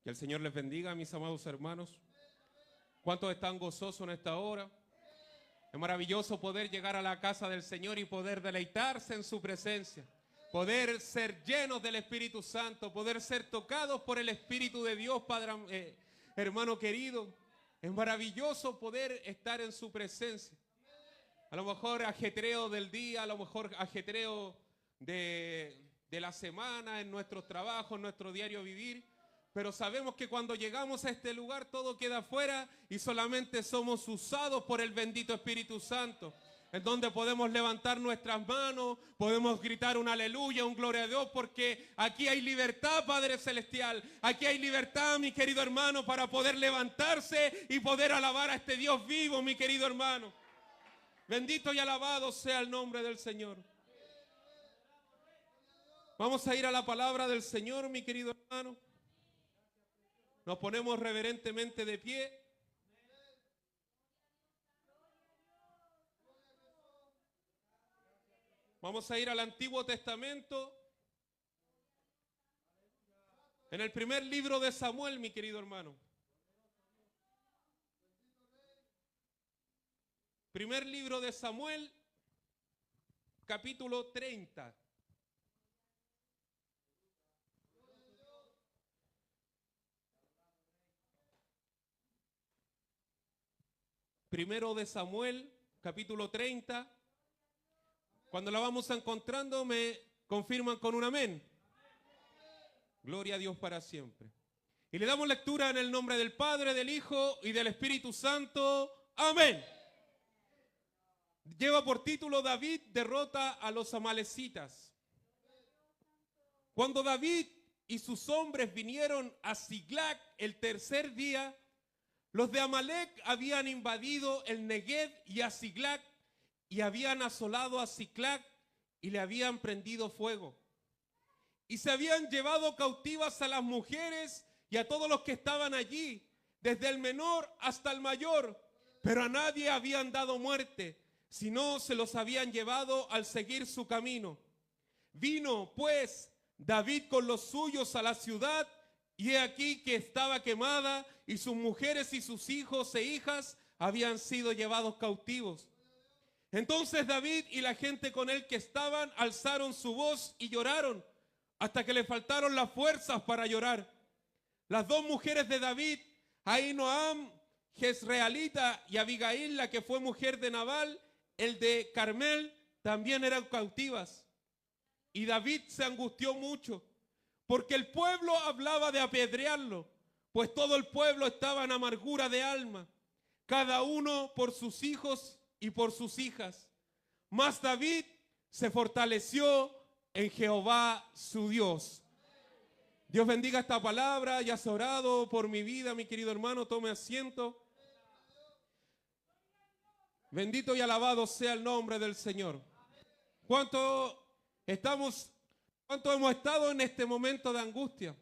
Que el Señor les bendiga, mis amados hermanos. ¿Cuántos están gozosos en esta hora? Es maravilloso poder llegar a la casa del Señor y poder deleitarse en su presencia. Poder ser llenos del Espíritu Santo, poder ser tocados por el Espíritu de Dios, Padre, hermano querido. Es maravilloso poder estar en su presencia. A lo mejor ajetreo del día, a lo mejor ajetreo de la semana, en nuestros trabajos, en nuestro diario vivir. Pero sabemos que cuando llegamos a este lugar todo queda afuera y solamente somos usados por el bendito Espíritu Santo. En donde podemos levantar nuestras manos, podemos gritar un aleluya, un gloria a Dios, porque aquí hay libertad, Padre Celestial. Aquí hay libertad, mi querido hermano, para poder levantarse y poder alabar a este Dios vivo, mi querido hermano. Bendito y alabado sea el nombre del Señor. Vamos a ir a la palabra del Señor, mi querido hermano. Nos ponemos reverentemente de pie. Vamos a ir al Antiguo Testamento. En el primer libro de Samuel, mi querido hermano. Primer libro de Samuel, capítulo 30. Primero de Samuel, capítulo 30. Cuando la vamos encontrando, me confirman con un amén. Gloria a Dios para siempre. Y le damos lectura en el nombre del Padre, del Hijo y del Espíritu Santo. Amén. Lleva por título: David derrota a los amalecitas. Cuando David y sus hombres vinieron a Siglag el tercer día, los de Amalec habían invadido el Negev y a Siglag, y habían asolado a Siglag y le habían prendido fuego. Y se habían llevado cautivas a las mujeres y a todos los que estaban allí, desde el menor hasta el mayor, pero a nadie habían dado muerte, sino se los habían llevado al seguir su camino. Vino pues David con los suyos a la ciudad, y he aquí que estaba quemada, y sus mujeres y sus hijos e hijas habían sido llevados cautivos. Entonces David y la gente con él que estaban alzaron su voz y lloraron, hasta que le faltaron las fuerzas para llorar. Las dos mujeres de David, Ahinoam, Jezreelita, y Abigail, la que fue mujer de Nabal, el de Carmel, también eran cautivas. Y David se angustió mucho, porque el pueblo hablaba de apedrearlo, pues todo el pueblo estaba en amargura de alma, cada uno por sus hijos y por sus hijas. Mas David se fortaleció en Jehová su Dios. Dios bendiga esta palabra. Ya has orado por mi vida, mi querido hermano. Tome asiento. Bendito y alabado sea el nombre del Señor. ¿Cuánto hemos estado en este momento de angustia?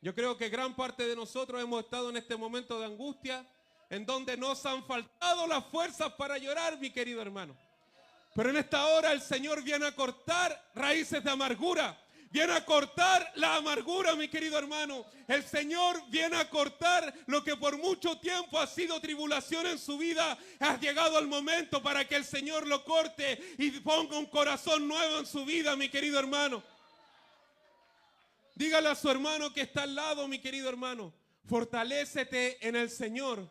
Yo creo que gran parte de nosotros hemos estado en este momento de angustia, en donde nos han faltado las fuerzas para llorar, mi querido hermano. Pero en esta hora el Señor viene a cortar raíces de amargura. Viene a cortar la amargura, mi querido hermano. El Señor viene a cortar lo que por mucho tiempo ha sido tribulación en su vida. Ha llegado el momento para que el Señor lo corte y ponga un corazón nuevo en su vida, mi querido hermano. Dígale a su hermano que está al lado, mi querido hermano: fortalécete en el Señor.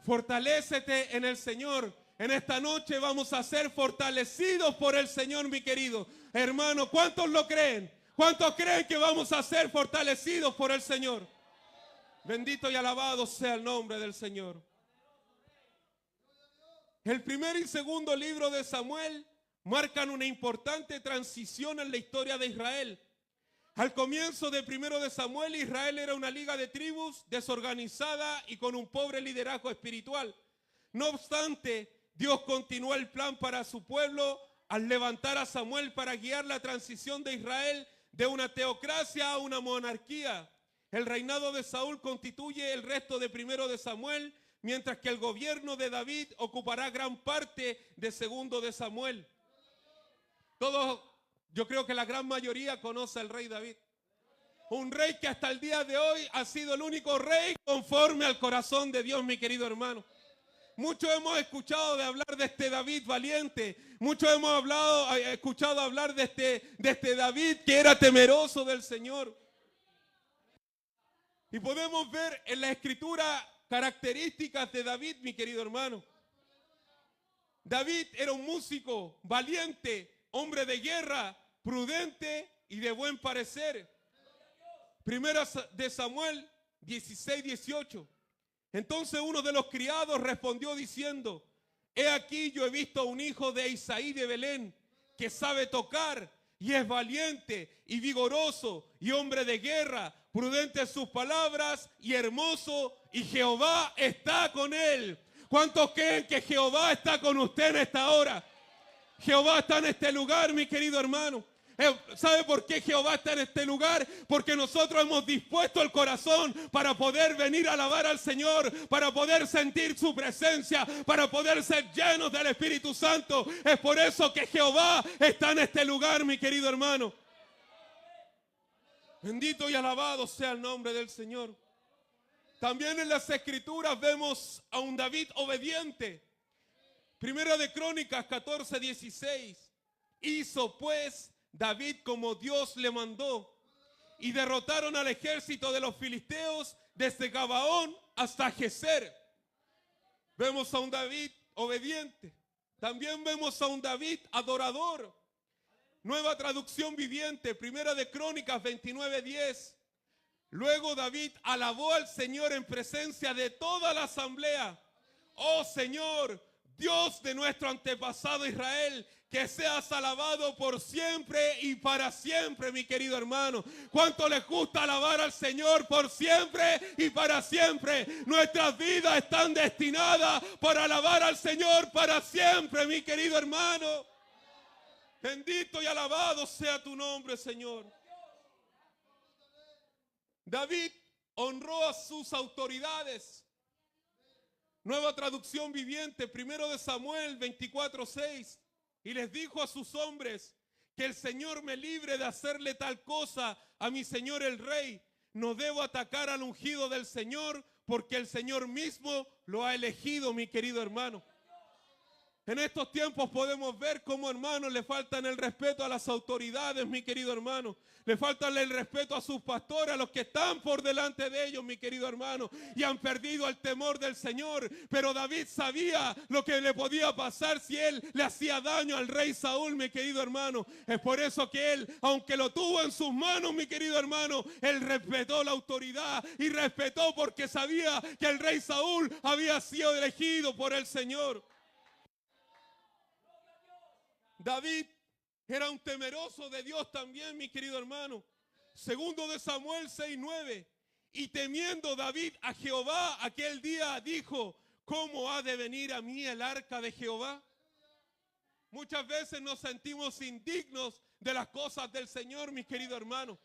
Fortalécete en el Señor. En esta noche vamos a ser fortalecidos por el Señor, mi querido hermano. ¿Cuántos lo creen? ¿Cuántos creen que vamos a ser fortalecidos por el Señor? Bendito y alabado sea el nombre del Señor. El primer y segundo libro de Samuel marcan una importante transición en la historia de Israel. Al comienzo de primero de Samuel, Israel era una liga de tribus desorganizada y con un pobre liderazgo espiritual. No obstante, Dios continuó el plan para su pueblo al levantar a Samuel para guiar la transición de Israel de una teocracia a una monarquía. El reinado de Saúl constituye el resto de primero de Samuel, mientras que el gobierno de David ocupará gran parte de segundo de Samuel. Yo creo que la gran mayoría conoce al rey David. Un rey que hasta el día de hoy ha sido el único rey conforme al corazón de Dios, mi querido hermano. Muchos hemos escuchado de hablar de este David valiente. Muchos hemos escuchado hablar de este David que era temeroso del Señor. Y podemos ver en la escritura características de David, mi querido hermano. David era un músico valiente, hombre de guerra, prudente y de buen parecer. Primera de Samuel 16:18. Entonces uno de los criados respondió diciendo: he aquí yo he visto a un hijo de Isaí de Belén que sabe tocar y es valiente y vigoroso y hombre de guerra, prudente en sus palabras y hermoso, y Jehová está con él. ¿Cuántos creen que Jehová está con usted en esta hora? Jehová está en este lugar, mi querido hermano. ¿Sabe por qué Jehová está en este lugar? Porque nosotros hemos dispuesto el corazón para poder venir a alabar al Señor, para poder sentir su presencia, para poder ser llenos del Espíritu Santo. Es por eso que Jehová está en este lugar, mi querido hermano. Bendito y alabado sea el nombre del Señor. También en las Escrituras vemos a un David obediente. Primera de Crónicas 14:16. Hizo pues David como Dios le mandó, y derrotaron al ejército de los filisteos desde Gabaón hasta Geser. Vemos a un David obediente. También vemos a un David adorador. Nueva traducción viviente, Primera de Crónicas 29:10. Luego David alabó al Señor en presencia de toda la asamblea. Oh Señor, Dios de nuestro antepasado Israel, que seas alabado por siempre y para siempre, mi querido hermano. ¿Cuánto les gusta alabar al Señor por siempre y para siempre? Nuestras vidas están destinadas para alabar al Señor para siempre, mi querido hermano. Bendito y alabado sea tu nombre, Señor. David honró a sus autoridades. Nueva traducción viviente, Primero de Samuel 24:6. Y les dijo a sus hombres: que el Señor me libre de hacerle tal cosa a mi señor el rey. No debo atacar al ungido del Señor, porque el Señor mismo lo ha elegido, mi querido hermano. En estos tiempos podemos ver cómo, hermanos, le faltan el respeto a las autoridades, mi querido hermano. Le faltan el respeto a sus pastores, a los que están por delante de ellos, mi querido hermano. Y han perdido el temor del Señor. Pero David sabía lo que le podía pasar si él le hacía daño al rey Saúl, mi querido hermano. Es por eso que él, aunque lo tuvo en sus manos, mi querido hermano, él respetó la autoridad y respetó porque sabía que el rey Saúl había sido elegido por el Señor. David era un temeroso de Dios también, mi querido hermano. Segundo de Samuel 6:9. Y temiendo David a Jehová aquel día dijo: ¿cómo ha de venir a mí el arca de Jehová? Muchas veces nos sentimos indignos de las cosas del Señor, mi querido hermano.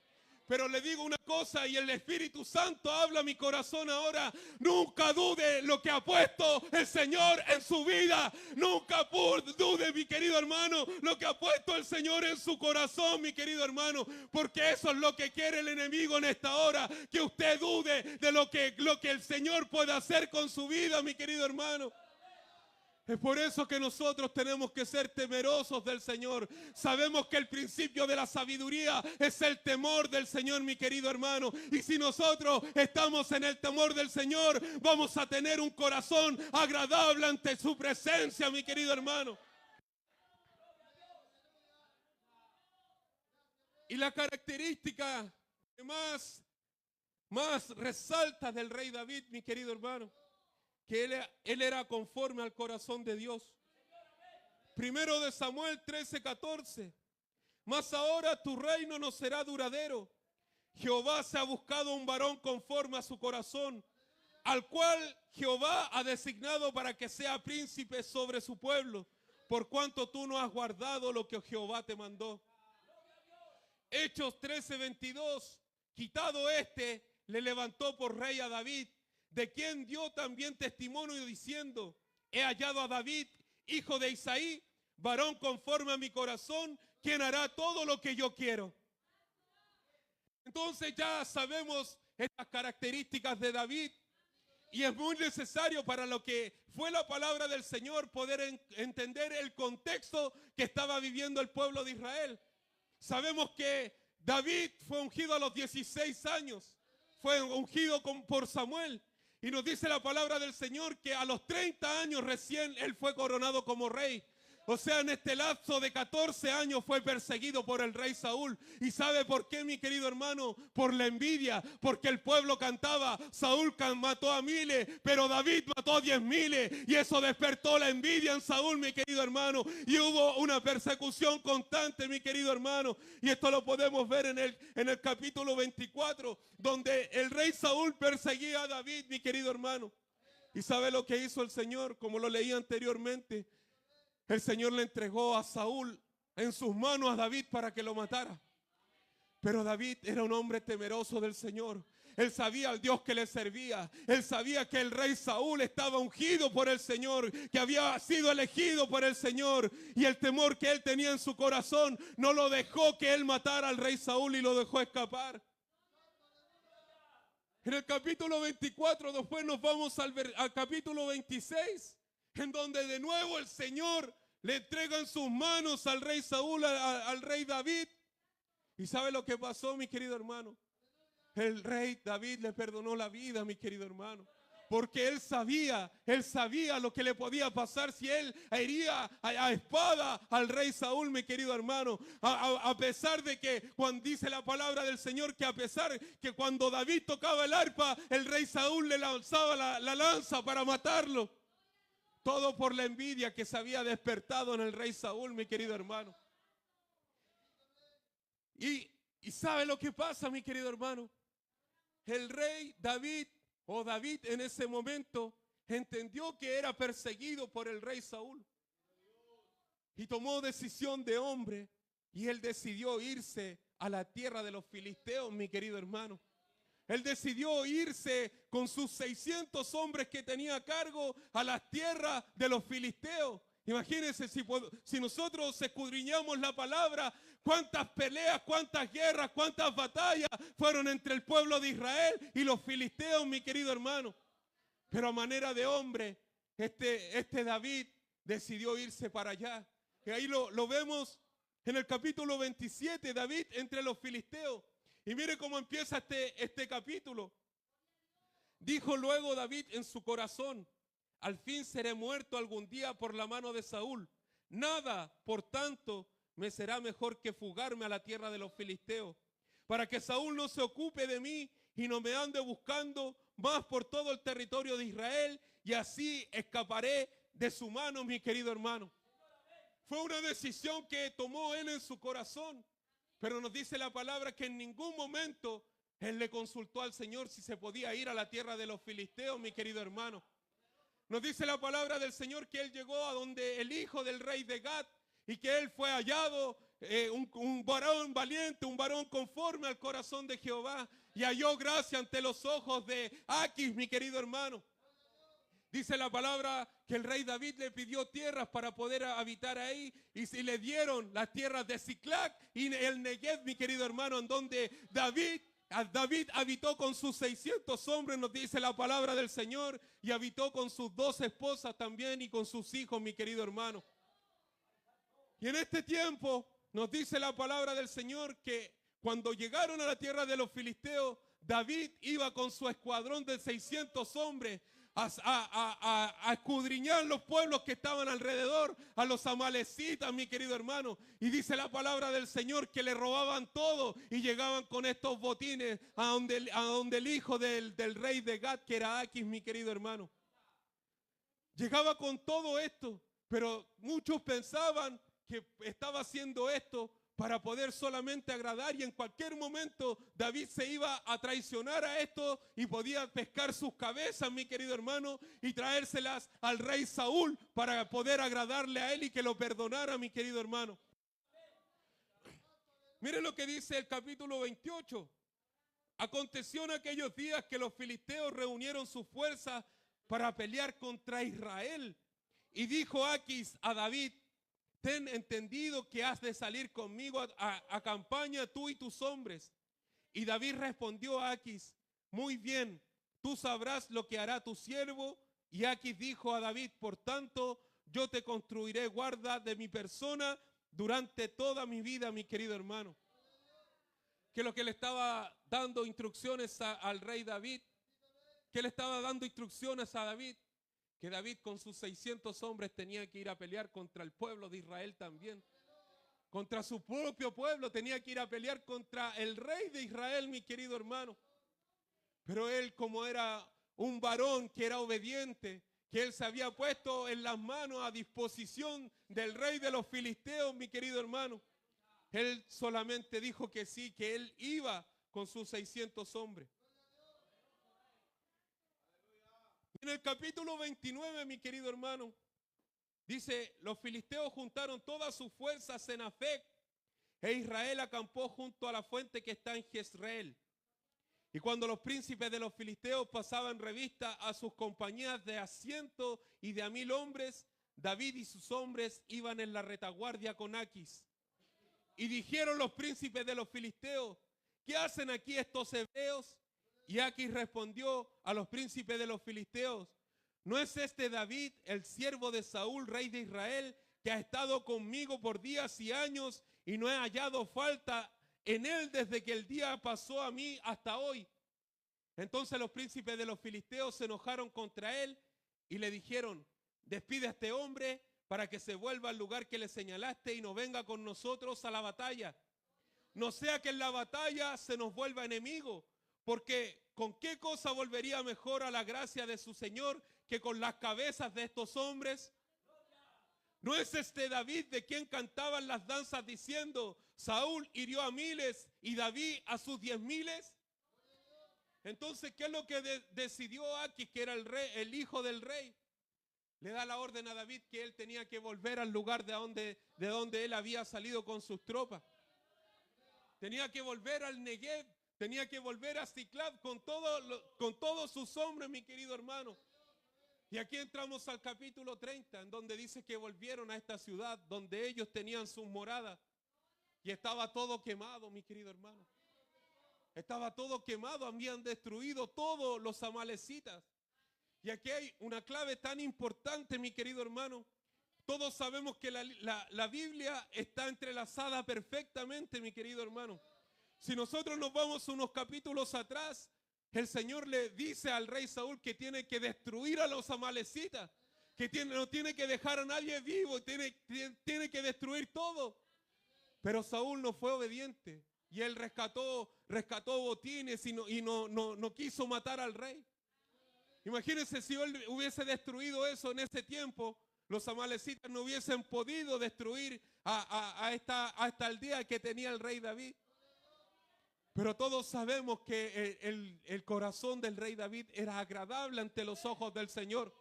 Pero le digo una cosa, y el Espíritu Santo habla a mi corazón ahora: nunca dude lo que ha puesto el Señor en su vida. Nunca dude, mi querido hermano, lo que ha puesto el Señor en su corazón, mi querido hermano. Porque eso es lo que quiere el enemigo en esta hora, que usted dude de lo que el Señor puede hacer con su vida, mi querido hermano. Es por eso que nosotros tenemos que ser temerosos del Señor. Sabemos que el principio de la sabiduría es el temor del Señor, mi querido hermano. Y si nosotros estamos en el temor del Señor, vamos a tener un corazón agradable ante su presencia, mi querido hermano. Y la característica que más resalta del rey David, mi querido hermano, que él era conforme al corazón de Dios. Primero de Samuel 13:14. Mas ahora tu reino no será duradero. Jehová se ha buscado un varón conforme a su corazón, al cual Jehová ha designado para que sea príncipe sobre su pueblo, por cuanto tú no has guardado lo que Jehová te mandó. Hechos 13:22. Quitado le levantó por rey a David, de quien dio también testimonio diciendo: he hallado a David, hijo de Isaí, varón conforme a mi corazón, quien hará todo lo que yo quiero. Entonces ya sabemos estas características de David. Y es muy necesario para lo que fue la palabra del Señor poder entender el contexto que estaba viviendo el pueblo de Israel. Sabemos que David fue ungido a los 16 años, fue ungido por Samuel. Y nos dice la palabra del Señor que a los 30 años recién él fue coronado como rey. O sea, en este lapso de 14 años fue perseguido por el rey Saúl. ¿Y sabe por qué, mi querido hermano? Por la envidia. Porque el pueblo cantaba, Saúl mató a miles, pero David mató a 10,000. Y eso despertó la envidia en Saúl, mi querido hermano. Y hubo una persecución constante, mi querido hermano. Y esto lo podemos ver en el capítulo 24, donde el rey Saúl perseguía a David, mi querido hermano. ¿Y sabe lo que hizo el Señor? Como lo leí anteriormente. El Señor le entregó a Saúl en sus manos a David para que lo matara. Pero David era un hombre temeroso del Señor. Él sabía al Dios que le servía. Él sabía que el rey Saúl estaba ungido por el Señor, que había sido elegido por el Señor. Y el temor que él tenía en su corazón no lo dejó que él matara al rey Saúl y lo dejó escapar. En el capítulo 24, después nos vamos al capítulo 26. En donde de nuevo el Señor le entrega en sus manos al rey Saúl, al rey David. ¿Y sabe lo que pasó, mi querido hermano? El rey David le perdonó la vida, mi querido hermano. Porque él sabía lo que le podía pasar si él hería a espada al rey Saúl, mi querido hermano. A pesar de que, cuando dice la palabra del Señor, que a pesar que cuando David tocaba el arpa, el rey Saúl le lanzaba la lanza para matarlo. Todo por la envidia que se había despertado en el rey Saúl, mi querido hermano. Y ¿sabe lo que pasa, mi querido hermano? El rey David, o David en ese momento, entendió que era perseguido por el rey Saúl. Y tomó decisión de hombre. Y él decidió irse a la tierra de los filisteos, mi querido hermano. Él decidió irse con sus 600 hombres que tenía a cargo a las tierras de los filisteos. Imagínense si nosotros escudriñamos la palabra, cuántas peleas, cuántas guerras, cuántas batallas fueron entre el pueblo de Israel y los filisteos, mi querido hermano. Pero a manera de hombre, este David decidió irse para allá. Y ahí lo vemos en el capítulo 27, David entre los filisteos. Y mire cómo empieza este capítulo. Dijo luego David en su corazón, al fin seré muerto algún día por la mano de Saúl. Nada, por tanto, me será mejor que fugarme a la tierra de los filisteos, para que Saúl no se ocupe de mí y no me ande buscando más por todo el territorio de Israel, y así escaparé de su mano, mi querido hermano. Fue una decisión que tomó él en su corazón. Pero nos dice la palabra que en ningún momento él le consultó al Señor si se podía ir a la tierra de los filisteos, mi querido hermano. Nos dice la palabra del Señor que él llegó a donde el hijo del rey de Gat y que él fue hallado un varón valiente, un varón conforme al corazón de Jehová, y halló gracia ante los ojos de Aquis, mi querido hermano. Dice la palabra que el rey David le pidió tierras para poder habitar ahí, y si le dieron las tierras de Siclac y el Negev, mi querido hermano, en donde David habitó con sus 600 hombres, nos dice la palabra del Señor, y habitó con sus 2 esposas también y con sus hijos, mi querido hermano. Y en este tiempo nos dice la palabra del Señor que cuando llegaron a la tierra de los filisteos, David iba con su escuadrón de 600 hombres a escudriñar los pueblos que estaban alrededor, a los amalecitas, mi querido hermano. Y dice la palabra del Señor que le robaban todo y llegaban con estos botines a donde el hijo del rey de Gat, que era Aquis, mi querido hermano. Llegaba con todo esto, pero muchos pensaban que estaba haciendo esto para poder solamente agradar, y en cualquier momento David se iba a traicionar a esto y podía pescar sus cabezas, mi querido hermano, y traérselas al rey Saúl para poder agradarle a él y que lo perdonara, mi querido hermano. Mire lo que dice el capítulo 28. Aconteció en aquellos días que los filisteos reunieron sus fuerzas para pelear contra Israel. Y dijo Aquis a David: ten entendido que has de salir conmigo a campaña, tú y tus hombres. Y David respondió a Aquis: muy bien, tú sabrás lo que hará tu siervo. Y Aquis dijo a David: por tanto, yo te construiré guarda de mi persona durante toda mi vida, mi querido hermano. Que lo que le estaba dando instrucciones al rey David, que le estaba dando instrucciones a David, que David con sus 600 hombres tenía que ir a pelear contra el pueblo de Israel también. Contra su propio pueblo tenía que ir a pelear contra el rey de Israel, mi querido hermano. Pero él, como era un varón que era obediente, que él se había puesto en las manos a disposición del rey de los filisteos, mi querido hermano, él solamente dijo que sí, que él iba con sus 600 hombres. En el capítulo 29, mi querido hermano, dice: los filisteos juntaron todas sus fuerzas en Afec, e Israel acampó junto a la fuente que está en Jezreel. Y cuando los príncipes de los filisteos pasaban revista a sus compañías de a 100 y de a 1000 hombres, David y sus hombres iban en la retaguardia con Aquis. Y dijeron los príncipes de los filisteos: ¿qué hacen aquí estos hebreos? Y Aquis respondió a los príncipes de los filisteos: ¿no es este David, el siervo de Saúl, rey de Israel, que ha estado conmigo por días y años y no he hallado falta en él desde que el día pasó a mí hasta hoy? Entonces los príncipes de los filisteos se enojaron contra él y le dijeron: despide a este hombre para que se vuelva al lugar que le señalaste y no venga con nosotros a la batalla. No sea que en la batalla se nos vuelva enemigo, porque ¿con qué cosa volvería mejor a la gracia de su Señor que con las cabezas de estos hombres? ¿No es este David de quien cantaban las danzas diciendo: Saúl hirió a miles y David a sus 10,000? Entonces, ¿qué es lo que decidió Aquis, que era el rey, el hijo del rey? Le da la orden a David que él tenía que volver al lugar de donde él había salido con sus tropas. Tenía que volver al Negev, tenía que volver a Ziklag con todos sus hombres, mi querido hermano. Y aquí entramos al capítulo 30, en donde dice que volvieron a esta ciudad donde ellos tenían sus moradas. Y estaba todo quemado, mi querido hermano. Estaba todo quemado, habían destruido todos los amalecitas. Y aquí hay una clave tan importante, mi querido hermano. Todos sabemos que la Biblia está entrelazada perfectamente, mi querido hermano. Si nosotros nos vamos unos capítulos atrás, el Señor le dice al rey Saúl que tiene que destruir a los amalecitas, que no tiene que dejar a nadie vivo, tiene que destruir todo. Pero Saúl no fue obediente y él rescató botines y no quiso matar al rey. Imagínense si él hubiese destruido eso en ese tiempo, los amalecitas no hubiesen podido destruir a esta aldea que tenía el rey David. Pero todos sabemos que el corazón del rey David era agradable ante los ojos del Señor.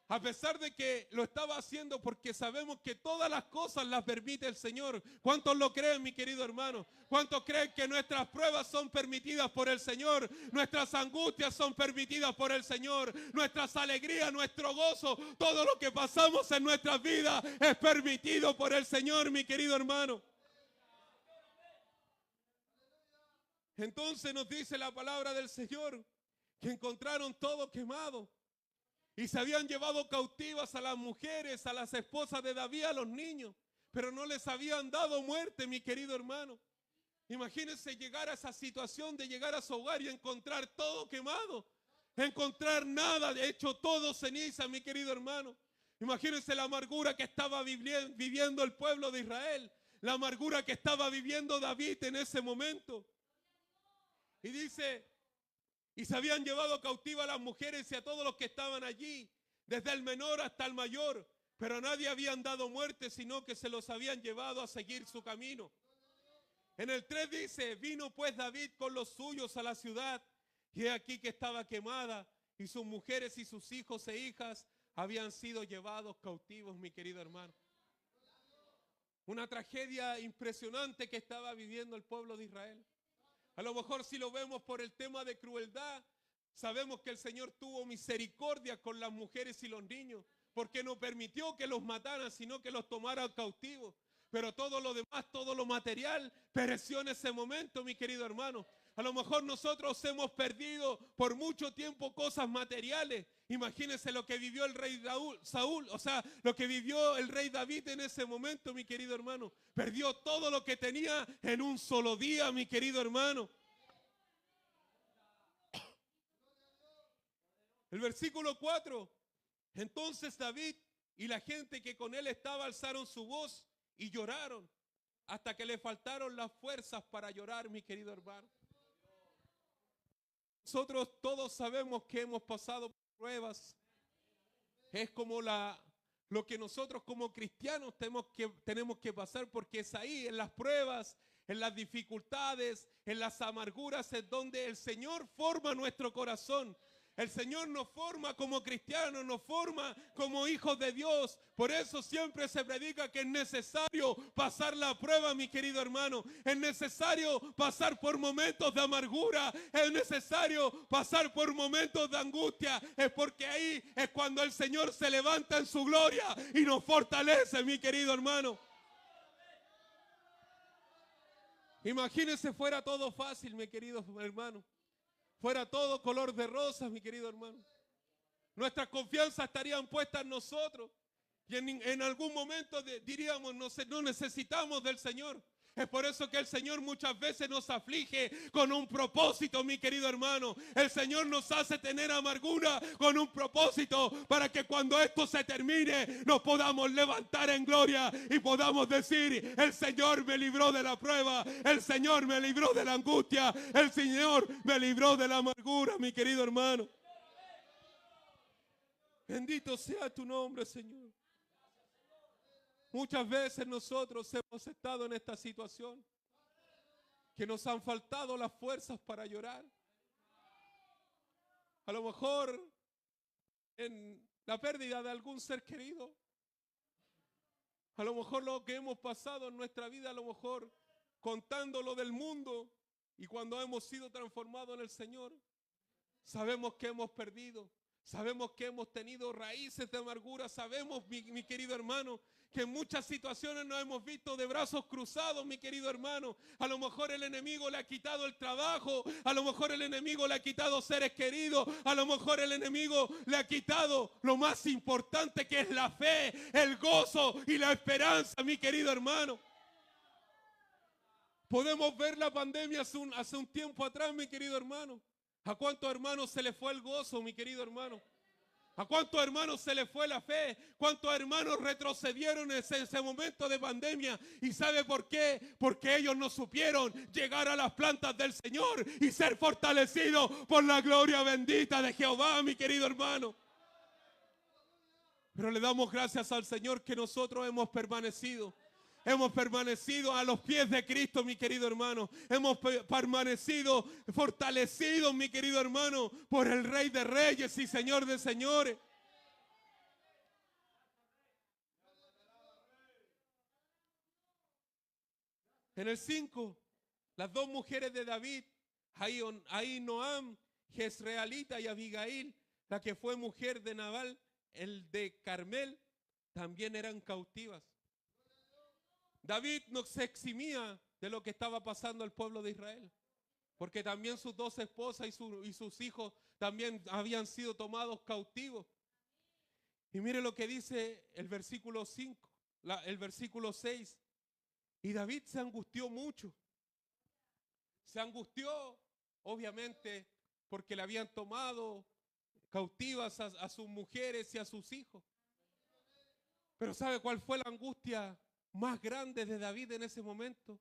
A pesar de que lo estaba haciendo porque sabemos que todas las cosas las permite el Señor. ¿Cuántos lo creen, mi querido hermano? ¿Cuántos creen que nuestras pruebas son permitidas por el Señor? Nuestras angustias son permitidas por el Señor. Nuestras alegrías, nuestro gozo, todo lo que pasamos en nuestras vidas es permitido por el Señor, mi querido hermano. Entonces nos dice la palabra del Señor que encontraron todo quemado. Y se habían llevado cautivas a las mujeres, a las esposas de David, a los niños. Pero no les habían dado muerte, mi querido hermano. Imagínense llegar a esa situación de llegar a su hogar y encontrar todo quemado. Encontrar nada, de hecho todo ceniza, mi querido hermano. Imagínense la amargura que estaba viviendo el pueblo de Israel. La amargura que estaba viviendo David en ese momento. Y dice: y se habían llevado cautiva a las mujeres y a todos los que estaban allí, desde el menor hasta el mayor, pero a nadie habían dado muerte, sino que se los habían llevado a seguir su camino. En el 3 dice: vino pues David con los suyos a la ciudad, y he aquí que estaba quemada, y sus mujeres y sus hijos e hijas habían sido llevados cautivos, mi querido hermano. Una tragedia impresionante que estaba viviendo el pueblo de Israel. A lo mejor si lo vemos por el tema de crueldad, sabemos que el Señor tuvo misericordia con las mujeres y los niños, porque no permitió que los mataran, sino que los tomara cautivos. Pero todo lo demás, todo lo material, pereció en ese momento, mi querido hermano. A lo mejor nosotros hemos perdido por mucho tiempo cosas materiales. Imagínense lo que vivió el rey Saúl, o sea, lo que vivió el rey David en ese momento, mi querido hermano. Perdió todo lo que tenía en un solo día, mi querido hermano. El versículo 4. Entonces David y la gente que con él estaba alzaron su voz y lloraron hasta que le faltaron las fuerzas para llorar, mi querido hermano. Nosotros todos sabemos que hemos pasado por pruebas. Es como lo que nosotros como cristianos tenemos que pasar, porque es ahí, en las pruebas, en las dificultades, en las amarguras, es donde el Señor forma nuestro corazón. El Señor nos forma como cristianos, nos forma como hijos de Dios. Por eso siempre se predica que es necesario pasar la prueba, mi querido hermano. Es necesario pasar por momentos de amargura. Es necesario pasar por momentos de angustia. Es porque ahí es cuando el Señor se levanta en su gloria y nos fortalece, mi querido hermano. Imagínense fuera todo fácil, mi querido hermano. Fuera todo color de rosas, mi querido hermano. Nuestras confianzas estarían puestas en nosotros. Y en algún momento diríamos, no necesitamos del Señor. Es por eso que el Señor muchas veces nos aflige con un propósito, mi querido hermano. El Señor nos hace tener amargura con un propósito para que cuando esto se termine nos podamos levantar en gloria y podamos decir, el Señor me libró de la prueba, el Señor me libró de la angustia, el Señor me libró de la amargura, mi querido hermano. Bendito sea tu nombre, Señor. Muchas veces nosotros hemos estado en esta situación, que nos han faltado las fuerzas para llorar. A lo mejor en la pérdida de algún ser querido. A lo mejor lo que hemos pasado en nuestra vida, a lo mejor contando lo del mundo, y cuando hemos sido transformados en el Señor, sabemos que hemos perdido. Sabemos que hemos tenido raíces de amargura. Sabemos, mi querido hermano, que en muchas situaciones nos hemos visto de brazos cruzados, mi querido hermano. A lo mejor el enemigo le ha quitado el trabajo. A lo mejor el enemigo le ha quitado seres queridos. A lo mejor el enemigo le ha quitado lo más importante, que es la fe, el gozo y la esperanza, mi querido hermano. Podemos ver la pandemia hace un tiempo atrás, mi querido hermano. ¿A cuántos hermanos se les fue el gozo, mi querido hermano? ¿A cuántos hermanos se les fue la fe? ¿Cuántos hermanos retrocedieron en ese momento de pandemia? ¿Y sabe por qué? Porque ellos no supieron llegar a las plantas del Señor y ser fortalecidos por la gloria bendita de Jehová, mi querido hermano. Pero le damos gracias al Señor que nosotros hemos permanecido. Hemos permanecido a los pies de Cristo, mi querido hermano. Hemos permanecido fortalecidos, mi querido hermano, por el Rey de Reyes y Señor de Señores. En el 5, las dos mujeres de David, Ahinoam, Jezreelita, y Abigail, la que fue mujer de Nabal, el de Carmel, también eran cautivas. David no se eximía de lo que estaba pasando al pueblo de Israel, porque también sus dos esposas y sus hijos también habían sido tomados cautivos. Y mire lo que dice el versículo 5, el versículo 6. Y David se angustió mucho. Se angustió, obviamente, porque le habían tomado cautivas a sus mujeres y a sus hijos. Pero ¿sabe cuál fue la angustia más grande de David en ese momento?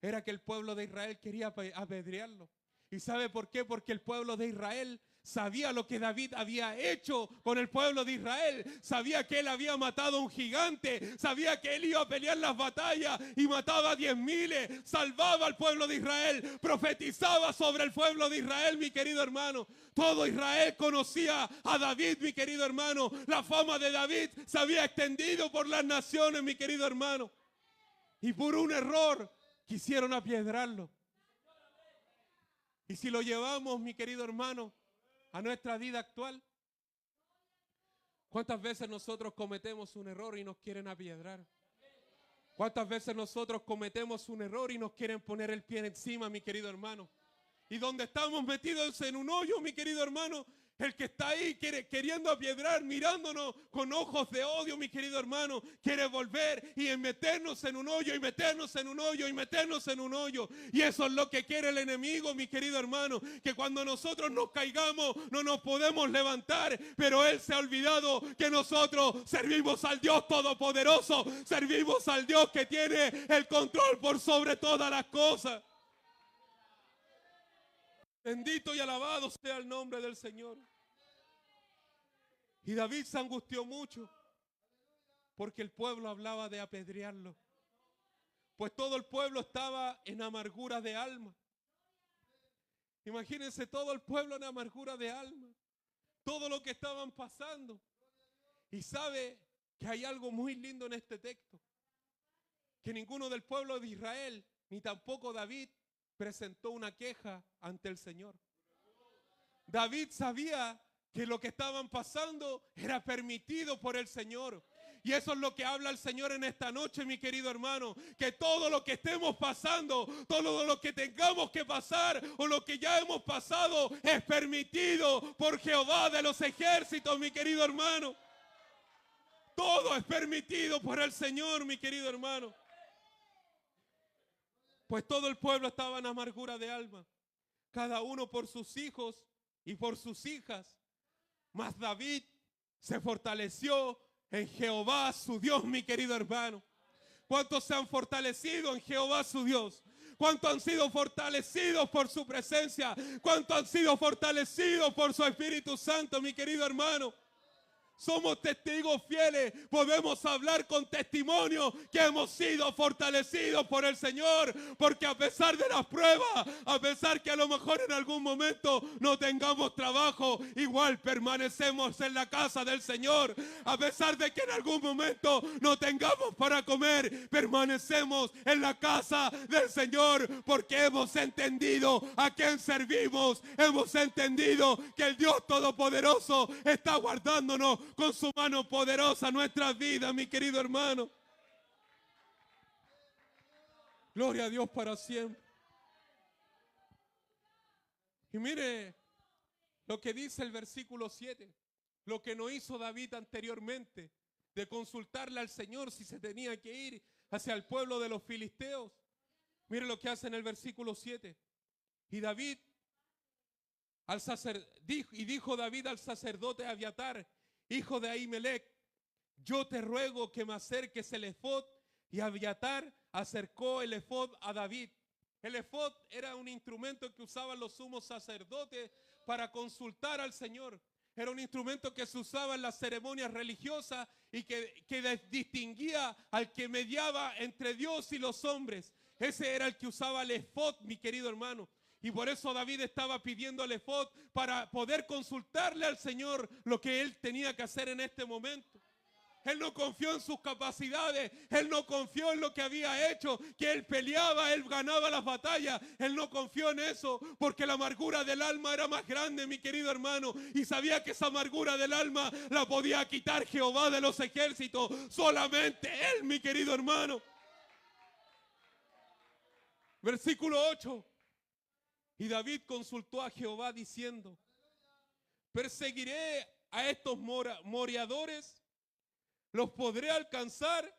Era que el pueblo de Israel quería apedrearlo. ¿Y sabe por qué? Porque el pueblo de Israel sabía lo que David había hecho con el pueblo de Israel. Sabía que él había matado a un gigante. Sabía que él iba a pelear las batallas y mataba a 10,000. Salvaba al pueblo de Israel. Profetizaba sobre el pueblo de Israel, mi querido hermano. Todo Israel conocía a David, mi querido hermano. La fama de David se había extendido por las naciones, mi querido hermano. Y por un error quisieron apiedrarlo. Y si lo llevamos, mi querido hermano, a nuestra vida actual, ¿cuántas veces nosotros cometemos un error y nos quieren apiedrar? ¿Cuántas veces nosotros cometemos un error y nos quieren poner el pie encima, mi querido hermano? Y donde estamos metidos en un hoyo, mi querido hermano, el que está ahí queriendo apiedrar, mirándonos con ojos de odio, mi querido hermano, quiere volver y meternos en un hoyo, y meternos en un hoyo, y meternos en un hoyo. Y eso es lo que quiere el enemigo, mi querido hermano, que cuando nosotros nos caigamos no nos podemos levantar, pero él se ha olvidado que nosotros servimos al Dios Todopoderoso, servimos al Dios que tiene el control por sobre todas las cosas. Bendito y alabado sea el nombre del Señor. Y David se angustió mucho porque el pueblo hablaba de apedrearlo. Pues todo el pueblo estaba en amargura de alma. Imagínense todo el pueblo en amargura de alma. Todo lo que estaban pasando. Y sabe que hay algo muy lindo en este texto. Que ninguno del pueblo de Israel, ni tampoco David, presentó una queja ante el Señor. David sabía que lo que estaban pasando era permitido por el Señor. Y eso es lo que habla el Señor en esta noche, mi querido hermano. Que todo lo que estemos pasando, todo lo que tengamos que pasar o lo que ya hemos pasado es permitido por Jehová de los ejércitos, mi querido hermano. Todo es permitido por el Señor, mi querido hermano. Pues todo el pueblo estaba en amargura de alma, cada uno por sus hijos y por sus hijas. Mas David se fortaleció en Jehová su Dios, mi querido hermano. ¿Cuántos se han fortalecido en Jehová su Dios? ¿Cuántos han sido fortalecidos por su presencia? ¿Cuántos han sido fortalecidos por su Espíritu Santo, mi querido hermano? Somos testigos fieles, podemos hablar con testimonio que hemos sido fortalecidos por el Señor, porque a pesar de las pruebas, a pesar que a lo mejor en algún momento no tengamos trabajo, igual permanecemos en la casa del Señor. A pesar de que en algún momento no tengamos para comer, permanecemos en la casa del Señor, porque hemos entendido a quién servimos, hemos entendido que el Dios Todopoderoso está guardándonos con su mano poderosa nuestras vidas, mi querido hermano. Gloria a Dios para siempre. Y mire lo que dice el versículo 7, lo que no hizo David anteriormente, de consultarle al Señor si se tenía que ir hacia el pueblo de los filisteos. Mire lo que hace en el versículo 7. Y David dijo David al sacerdote Abiatar, hijo de Ahimelech: yo te ruego que me acerques el efod. Y Abiatar acercó el efod a David. El efod era un instrumento que usaban los sumos sacerdotes para consultar al Señor. Era un instrumento que se usaba en las ceremonias religiosas y que distinguía al que mediaba entre Dios y los hombres. Ese era el que usaba el efod, mi querido hermano. Y por eso David estaba pidiendo el efod para poder consultarle al Señor lo que él tenía que hacer en este momento. Él no confió en sus capacidades, él no confió en lo que había hecho, que él peleaba, él ganaba las batallas. Él no confió en eso porque la amargura del alma era más grande, mi querido hermano. Y sabía que esa amargura del alma la podía quitar Jehová de los ejércitos. Solamente él, mi querido hermano. Versículo 8. Y David consultó a Jehová diciendo: ¿perseguiré a estos moriadores? ¿Los podré alcanzar?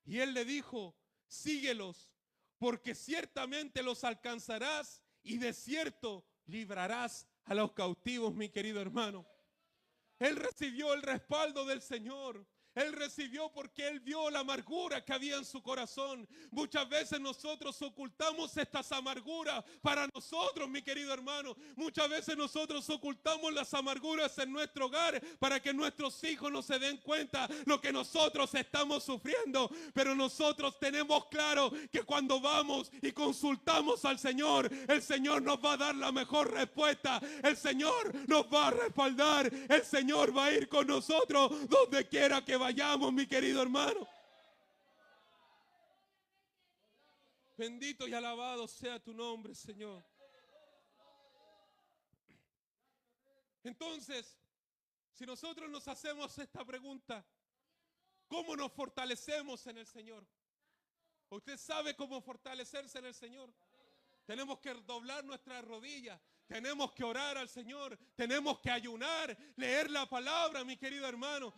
Y él le dijo: síguelos, porque ciertamente los alcanzarás y de cierto librarás a los cautivos, mi querido hermano. Él recibió el respaldo del Señor. Él recibió porque él vio la amargura que había en su corazón. Muchas veces nosotros ocultamos estas amarguras para nosotros, mi querido hermano. Muchas veces nosotros ocultamos las amarguras en nuestro hogar para que nuestros hijos no se den cuenta lo que nosotros estamos sufriendo. Pero nosotros tenemos claro que cuando vamos y consultamos al Señor, el Señor nos va a dar la mejor respuesta. El Señor nos va a respaldar. El Señor va a ir con nosotros donde quiera que vayamos, mi querido hermano. Bendito y alabado sea tu nombre, Señor. Entonces, si nosotros nos hacemos esta pregunta, ¿cómo nos fortalecemos en el Señor? Usted sabe cómo fortalecerse en el Señor. Tenemos que doblar nuestras rodillas. Tenemos que orar al Señor. Tenemos que ayunar, leer la palabra, mi querido hermano.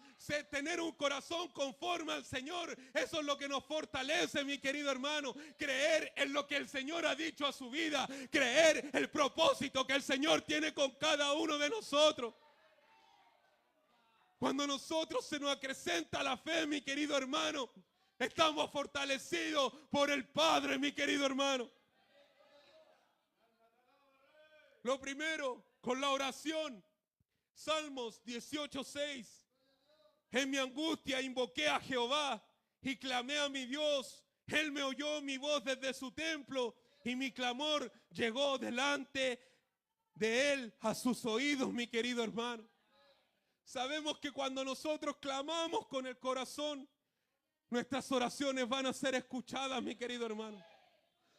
Tener un corazón conforme al Señor. Eso es lo que nos fortalece, mi querido hermano. Creer en lo que el Señor ha dicho a su vida. Creer el propósito que el Señor tiene con cada uno de nosotros. Cuando nosotros se nos acrecenta la fe, mi querido hermano, estamos fortalecidos por el Padre, mi querido hermano. Lo primero, con la oración. Salmos 18:6. En mi angustia invoqué a Jehová y clamé a mi Dios. Él me oyó mi voz desde su templo y mi clamor llegó delante de él a sus oídos, mi querido hermano. Sabemos que cuando nosotros clamamos con el corazón, nuestras oraciones van a ser escuchadas, mi querido hermano.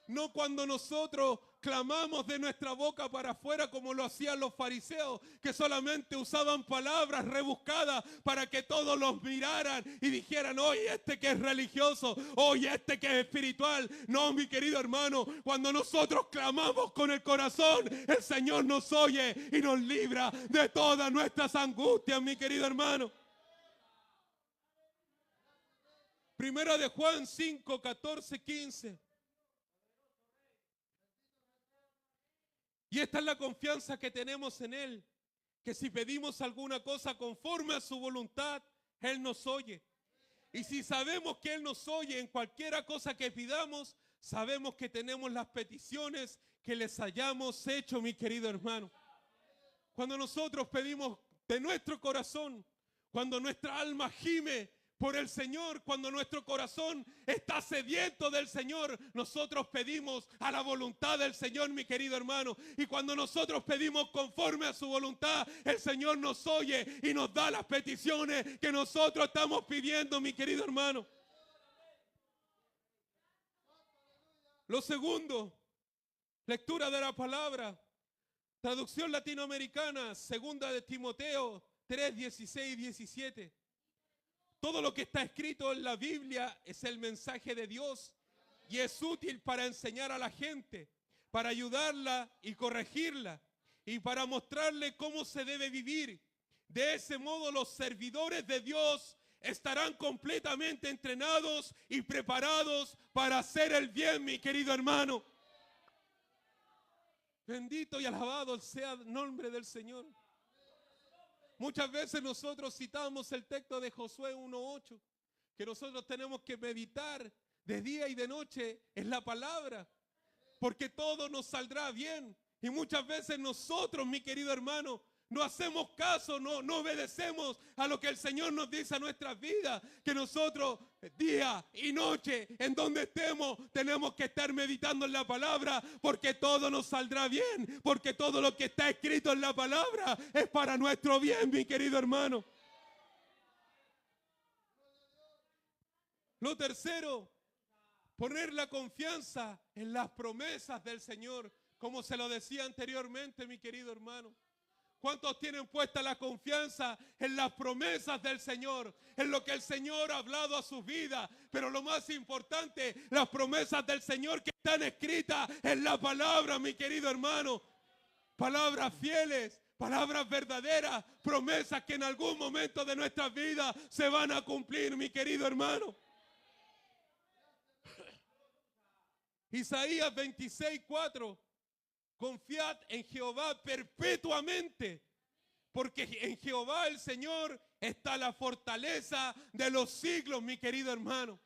No cuando nosotros clamamos de nuestra boca para afuera como lo hacían los fariseos, que solamente usaban palabras rebuscadas para que todos los miraran y dijeran, oye, este que es religioso, oye, este que es espiritual. No, mi querido hermano, cuando nosotros clamamos con el corazón, el Señor nos oye y nos libra de todas nuestras angustias, mi querido hermano. Primera de Juan 5, 14, 15. Y esta es la confianza que tenemos en Él, que si pedimos alguna cosa conforme a su voluntad, Él nos oye. Y si sabemos que Él nos oye en cualquiera cosa que pidamos, sabemos que tenemos las peticiones que les hayamos hecho, mi querido hermano. Cuando nosotros pedimos de nuestro corazón, cuando nuestra alma gime por el Señor, cuando nuestro corazón está sediento del Señor, nosotros pedimos a la voluntad del Señor, mi querido hermano. Y cuando nosotros pedimos conforme a su voluntad, el Señor nos oye y nos da las peticiones que nosotros estamos pidiendo, mi querido hermano. Lo segundo, lectura de la palabra. Traducción latinoamericana, segunda de Timoteo 3, 16 y 17. Todo lo que está escrito en la Biblia es el mensaje de Dios y es útil para enseñar a la gente, para ayudarla y corregirla y para mostrarle cómo se debe vivir. De ese modo los servidores de Dios estarán completamente entrenados y preparados para hacer el bien, mi querido hermano. Bendito y alabado sea el nombre del Señor. Muchas veces nosotros citamos el texto de Josué 1:8, que nosotros tenemos que meditar de día y de noche en la palabra, porque todo nos saldrá bien. Y muchas veces nosotros, mi querido hermano, no hacemos caso, no obedecemos a lo que el Señor nos dice a nuestras vidas, que nosotros día y noche, en donde estemos, tenemos que estar meditando en la palabra, porque todo nos saldrá bien, porque todo lo que está escrito en la palabra es para nuestro bien, mi querido hermano. Lo tercero, poner la confianza en las promesas del Señor, como se lo decía anteriormente, mi querido hermano. ¿Cuántos tienen puesta la confianza en las promesas del Señor? En lo que el Señor ha hablado a sus vidas. Pero lo más importante, las promesas del Señor que están escritas en la palabra, mi querido hermano. Palabras fieles, palabras verdaderas, promesas que en algún momento de nuestras vidas se van a cumplir, mi querido hermano. Isaías 26:4. Confiad en Jehová perpetuamente, porque en Jehová el Señor está la fortaleza de los siglos, mi querido hermano.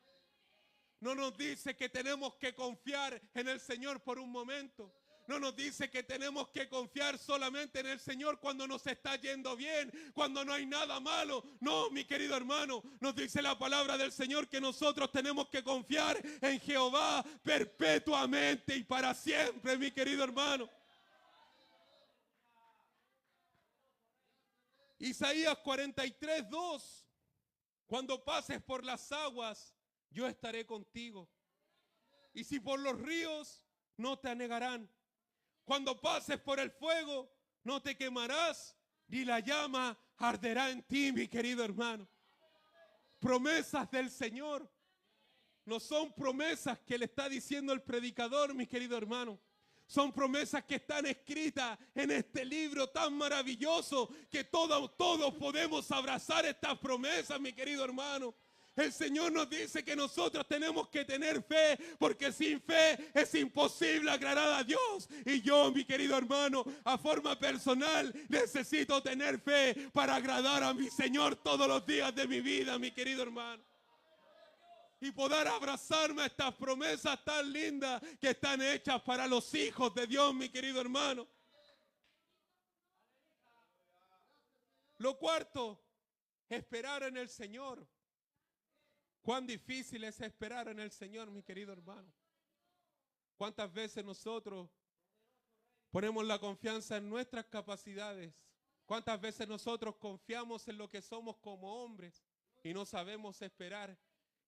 No nos dice que tenemos que confiar en el Señor por un momento. No nos dice que tenemos que confiar solamente en el Señor cuando nos está yendo bien, cuando no hay nada malo. No, mi querido hermano, nos dice la palabra del Señor que nosotros tenemos que confiar en Jehová perpetuamente y para siempre, mi querido hermano. Isaías 43:2. Cuando pases por las aguas, yo estaré contigo. Y si por los ríos, no te anegarán. Cuando pases por el fuego, no te quemarás, ni la llama arderá en ti, mi querido hermano. Promesas del Señor. No son promesas que le está diciendo el predicador, mi querido hermano. Son promesas que están escritas en este libro tan maravilloso que todos podemos abrazar estas promesas, mi querido hermano. El Señor nos dice que nosotros tenemos que tener fe, porque sin fe es imposible agradar a Dios. Y yo, mi querido hermano, a forma personal, necesito tener fe para agradar a mi Señor todos los días de mi vida, mi querido hermano. Y poder abrazarme a estas promesas tan lindas que están hechas para los hijos de Dios, mi querido hermano. Lo cuarto, esperar en el Señor. Cuán difícil es esperar en el Señor, mi querido hermano. Cuántas veces nosotros ponemos la confianza en nuestras capacidades. Cuántas veces nosotros confiamos en lo que somos como hombres y no sabemos esperar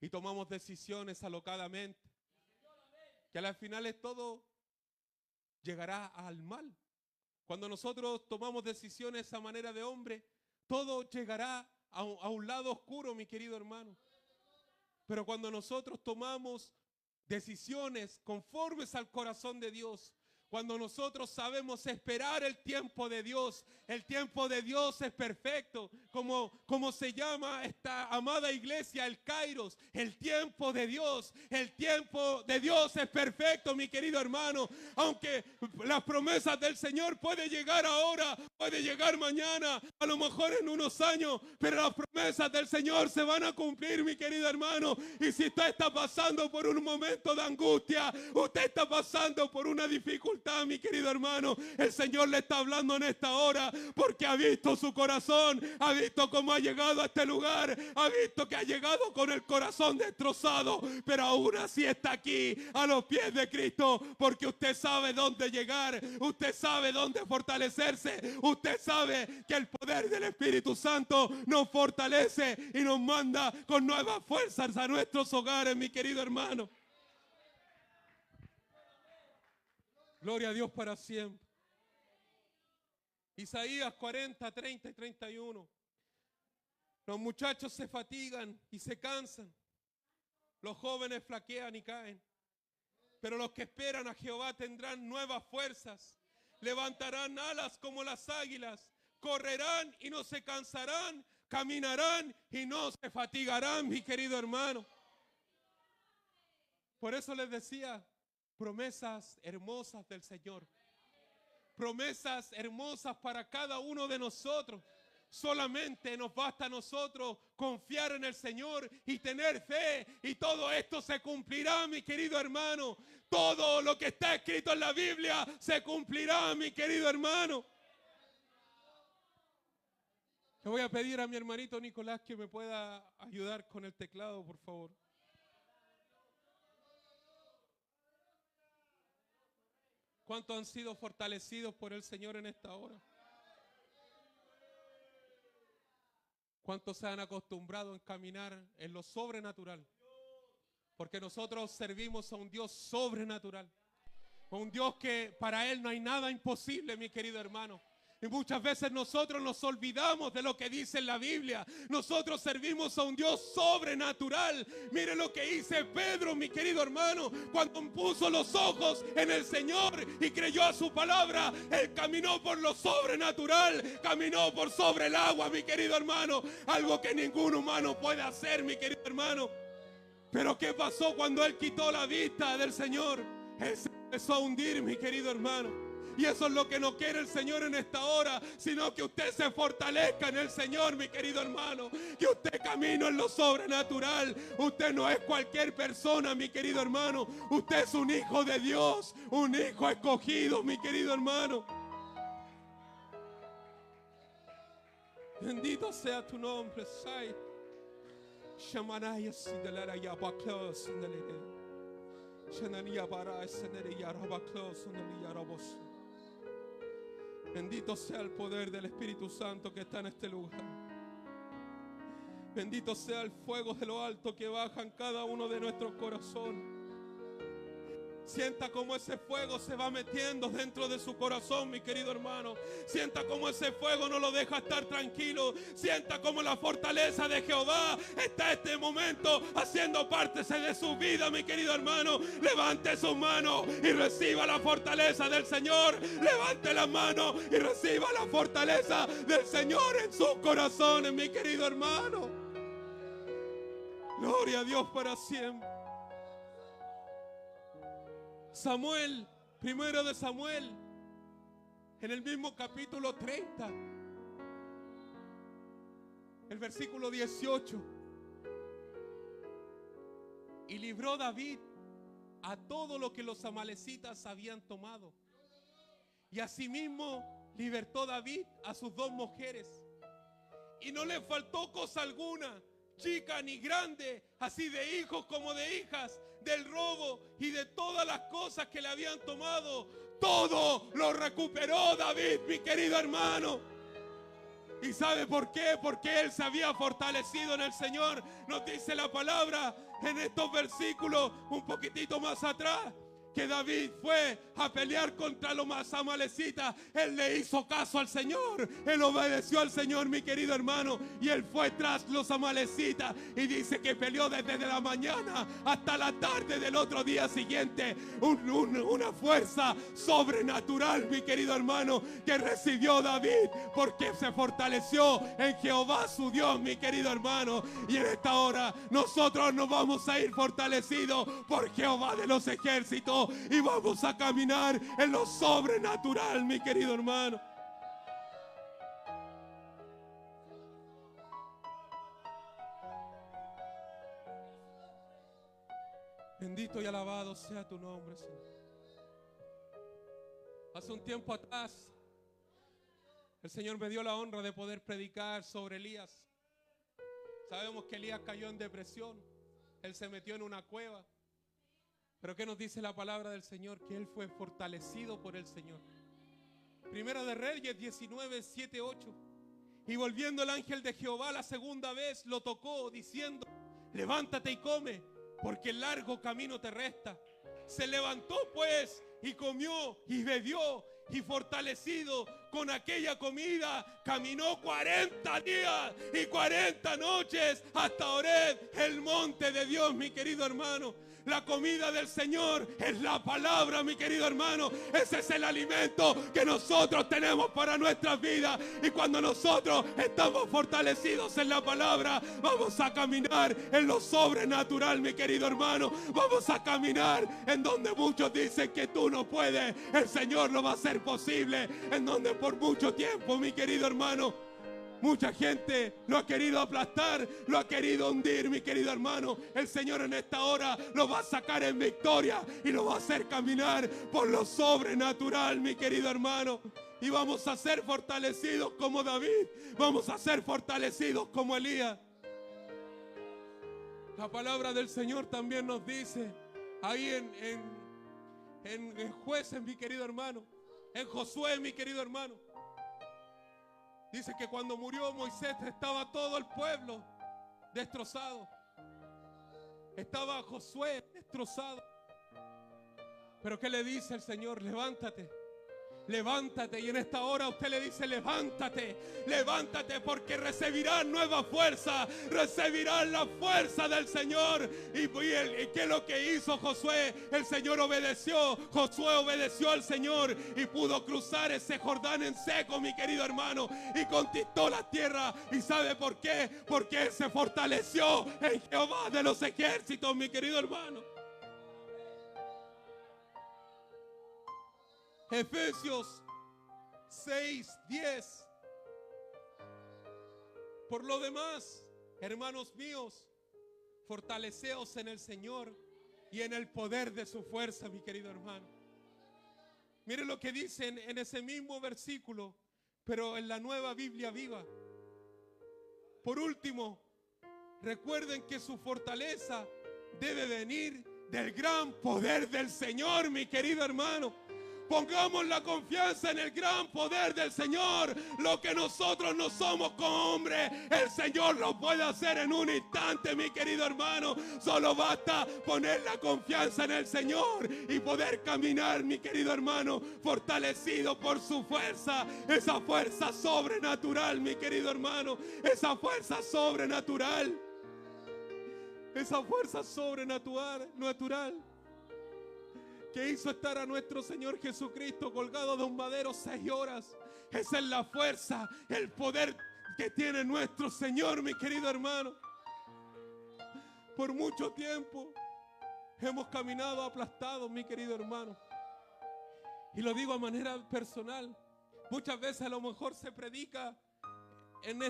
y tomamos decisiones alocadamente. Que a las finales todo llegará al mal. Cuando nosotros tomamos decisiones a manera de hombre, todo llegará a un lado oscuro, mi querido hermano. Pero cuando nosotros tomamos decisiones conformes al corazón de Dios, cuando nosotros sabemos esperar el tiempo de Dios es perfecto, como se llama esta amada iglesia, el Kairos, el tiempo de Dios es perfecto, mi querido hermano. Aunque las promesas del Señor pueden llegar ahora, puede llegar mañana, a lo mejor en unos años, pero las promesas del Señor se van a cumplir, mi querido hermano. Y si usted está pasando por un momento de angustia, usted está pasando por una dificultad, mi querido hermano, el Señor le está hablando en esta hora porque ha visto su corazón, ha visto cómo ha llegado a este lugar, ha visto que ha llegado con el corazón destrozado, pero aún así está aquí a los pies de Cristo, porque usted sabe dónde llegar, usted sabe dónde fortalecerse, usted sabe que el poder del Espíritu Santo nos fortalece y nos manda con nuevas fuerzas a nuestros hogares, mi querido hermano. Gloria a Dios para siempre. Isaías 40, 30 y 31. Los muchachos se fatigan y se cansan. Los jóvenes flaquean y caen. Pero los que esperan a Jehová tendrán nuevas fuerzas. Levantarán alas como las águilas. Correrán y no se cansarán. Caminarán y no se fatigarán, mi querido hermano. Por eso les decía, promesas hermosas del Señor. Promesas hermosas para cada uno de nosotros. Solamente nos basta a nosotros confiar en el Señor y tener fe. Y todo esto se cumplirá, mi querido hermano. Todo lo que está escrito en la Biblia se cumplirá, mi querido hermano. Le voy a pedir a mi hermanito Nicolás que me pueda ayudar con el teclado, por favor. ¿Cuántos han sido fortalecidos por el Señor en esta hora? ¿Cuántos se han acostumbrado a caminar en lo sobrenatural? Porque nosotros servimos a un Dios sobrenatural. A un Dios que para Él no hay nada imposible, mi querido hermano. Y muchas veces nosotros nos olvidamos de lo que dice en la Biblia. Nosotros servimos a un Dios sobrenatural. Mire lo que dice Pedro, mi querido hermano. Cuando puso los ojos en el Señor y creyó a su palabra, Él caminó por lo sobrenatural. Caminó por sobre el agua, mi querido hermano. Algo que ningún humano puede hacer, mi querido hermano. Pero ¿qué pasó cuando Él quitó la vista del Señor? Él se empezó a hundir, mi querido hermano. Y eso es lo que no quiere el Señor en esta hora, sino que usted se fortalezca en el Señor, mi querido hermano. Que usted camine en lo sobrenatural. Usted no es cualquier persona, mi querido hermano. Usted es un hijo de Dios, un hijo escogido, mi querido hermano. Bendito sea tu nombre, Sai. Shamanaya sindelera yabaklo sindelere. Shanania bara senere yarabaklo sindelere yarabos. Bendito sea el poder del Espíritu Santo que está en este lugar. Bendito sea el fuego de lo alto que baja en cada uno de nuestros corazones. Sienta como ese fuego se va metiendo dentro de su corazón, mi querido hermano. Sienta como ese fuego no lo deja estar tranquilo. Sienta como la fortaleza de Jehová está en este momento haciendo parte de su vida, mi querido hermano. Levante sus manos y reciba la fortaleza del Señor. Levante las manos y reciba la fortaleza del Señor en sus corazones, mi querido hermano. Gloria a Dios para siempre. Samuel, primero de Samuel, en el mismo capítulo 30, el versículo 18. Y libró David a todo lo que los amalecitas habían tomado. Y asimismo libertó David a sus 2 mujeres. Y no le faltó cosa alguna, chica ni grande, así de hijos como de hijas, del robo y de todas las cosas que le habían tomado. Todo lo recuperó David, mi querido hermano. ¿Y sabe por qué? Porque él se había fortalecido en el Señor. Nos dice la palabra en estos versículos un poquitito más atrás, que David fue a pelear contra los más amalecitas. Él le hizo caso al Señor. Él obedeció al Señor, mi querido hermano. Y él fue tras los amalecitas. Y dice que peleó desde la mañana hasta la tarde del otro día siguiente. Una fuerza sobrenatural, mi querido hermano, que recibió David. Porque se fortaleció en Jehová su Dios, mi querido hermano. Y en esta hora nosotros nos vamos a ir fortalecidos por Jehová de los ejércitos. Y vamos a caminar en lo sobrenatural, mi querido hermano. Bendito y alabado sea tu nombre, Señor. Hace un tiempo atrás, el Señor me dio la honra de poder predicar sobre Elías. Sabemos que Elías cayó en depresión. Él se metió en una cueva. Pero ¿qué nos dice la palabra del Señor? Que él fue fortalecido por el Señor. Primera de Reyes 19, 7, 8. Y volviendo el ángel de Jehová la segunda vez lo tocó diciendo: levántate y come, porque el largo camino te resta. Se levantó pues y comió y bebió, y fortalecido con aquella comida caminó 40 días y 40 noches hasta Horeb, el monte de Dios, mi querido hermano. La comida del Señor es la palabra, mi querido hermano. Ese es el alimento que nosotros tenemos para nuestras vidas. Y cuando nosotros estamos fortalecidos en la palabra, vamos a caminar en lo sobrenatural, mi querido hermano. Vamos a caminar en donde muchos dicen que tú no puedes. El Señor lo va a hacer posible. En donde por mucho tiempo, mi querido hermano, mucha gente lo ha querido aplastar, lo ha querido hundir, mi querido hermano. El Señor en esta hora lo va a sacar en victoria y lo va a hacer caminar por lo sobrenatural, mi querido hermano. Y vamos a ser fortalecidos como David. Vamos a ser fortalecidos como Elías. La palabra del Señor también nos dice ahí en Jueces, mi querido hermano, en Josué, mi querido hermano. Dice que cuando murió Moisés estaba todo el pueblo destrozado. Estaba Josué destrozado. Pero ¿qué le dice el Señor? Levántate. Levántate. Y en esta hora usted le dice: levántate, levántate, porque recibirán nueva fuerza, recibirán la fuerza del Señor. ¿Y qué es lo que hizo Josué? El Señor obedeció. Josué obedeció al Señor y pudo cruzar ese Jordán en seco, mi querido hermano, y conquistó la tierra. ¿Y sabe por qué? Porque él se fortaleció en Jehová de los ejércitos, mi querido hermano. Efesios 6:10. Por lo demás, hermanos míos, fortaleceos en el Señor y en el poder de su fuerza, mi querido hermano. Mire lo que dicen en ese mismo versículo, pero en la Nueva Biblia Viva. Por último, recuerden que su fortaleza debe venir del gran poder del Señor, mi querido hermano. Pongamos la confianza en el gran poder del Señor. Lo que nosotros no somos como hombres, el Señor lo puede hacer en un instante, mi querido hermano. Solo basta poner la confianza en el Señor y poder caminar, mi querido hermano, fortalecido por su fuerza. Esa fuerza sobrenatural, mi querido hermano. Esa fuerza sobrenatural. Esa fuerza sobrenatural que hizo estar a nuestro Señor Jesucristo colgado de un madero 6 horas. Esa es la fuerza, el poder que tiene nuestro Señor, mi querido hermano. Por mucho tiempo hemos caminado aplastados, mi querido hermano. Y lo digo a manera personal. Muchas veces a lo mejor se predica en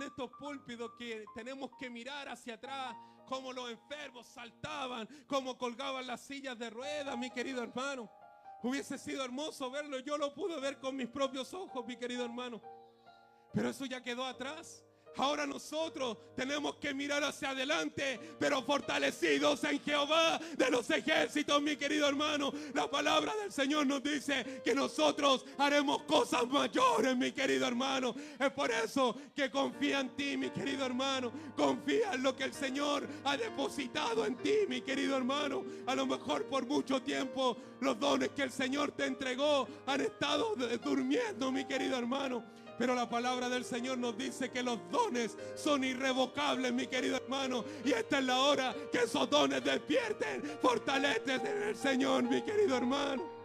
estos púlpitos que tenemos que mirar hacia atrás, cómo los enfermos saltaban, cómo colgaban las sillas de ruedas, mi querido hermano. Hubiese sido hermoso verlo, yo lo pude ver con mis propios ojos, mi querido hermano. Pero eso ya quedó atrás. Ahora nosotros tenemos que mirar hacia adelante, pero fortalecidos en Jehová de los ejércitos, mi querido hermano. La palabra del Señor nos dice que nosotros haremos cosas mayores, mi querido hermano. Es por eso que confía en ti, mi querido hermano. Confía en lo que el Señor ha depositado en ti, mi querido hermano. A lo mejor por mucho tiempo los dones que el Señor te entregó han estado durmiendo, mi querido hermano. Pero la palabra del Señor nos dice que los dones son irrevocables, mi querido hermano. Y esta es la hora que esos dones despierten. Fortalecen en el Señor, mi querido hermano.